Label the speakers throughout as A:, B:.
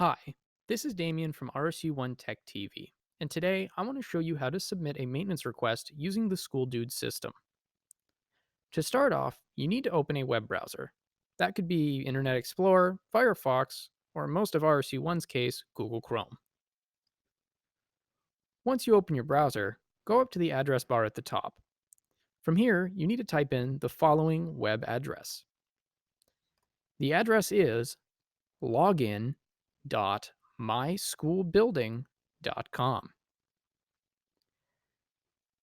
A: Hi, this is Damien from RSU1 Tech TV, and today I want to show you how to submit a maintenance request using the SchoolDude system. To start off, you need to open a web browser. That could be Internet Explorer, Firefox, or in most of RSU1's case, Google Chrome. Once you open your browser, go up to the address bar at the top. From here, you need to type in the following web address. The address is login.myschoolbuilding.com.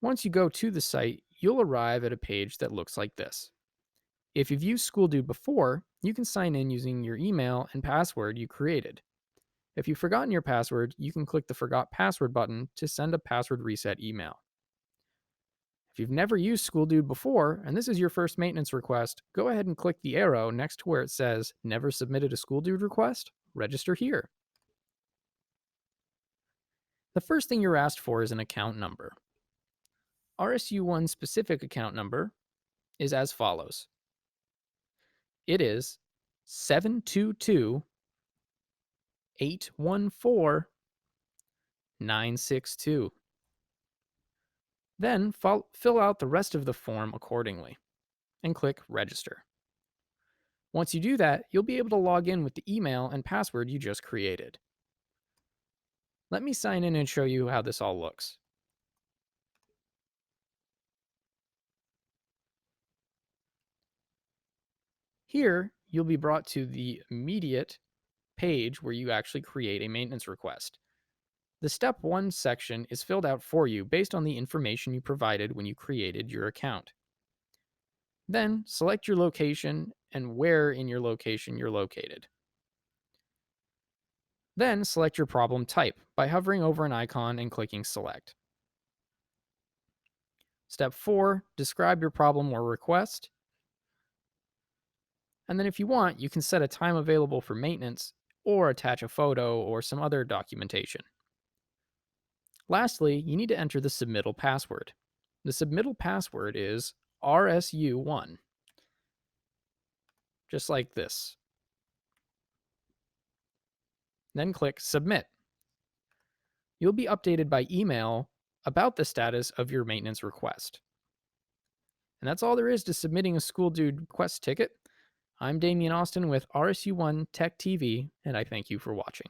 A: Once you go to the site, you'll arrive at a page that looks like this. If you've used SchoolDude before, you can sign in using your email and password you created. If you've forgotten your password, you can click the Forgot Password button to send a password reset email. If you've never used SchoolDude before and this is your first maintenance request, go ahead and click the arrow next to where it says Never submitted a SchoolDude request? Register here. The first thing you're asked for is an account number. RSU1 specific account number is as follows. It is 722-814-962. Then fill out the rest of the form accordingly and click Register. Once you do that, you'll be able to log in with the email and password you just created. Let me sign in and show you how this all looks. Here, you'll be brought to the immediate page where you actually create a maintenance request. The Step 1 section is filled out for you based on the information you provided when you created your account. Then select your location and where in your location you're located. Then select your problem type by hovering over an icon and clicking Select. Step 4, describe your problem or request. And then if you want, you can set a time available for maintenance or attach a photo or some other documentation. Lastly, you need to enter the submittal password. The submittal password is RSU1, just like this. Then click Submit. You'll be updated by email about the status of your maintenance request. And that's all there is to submitting a SchoolDude request ticket. I'm Damien Austin with RSU1 Tech TV, and I thank you for watching.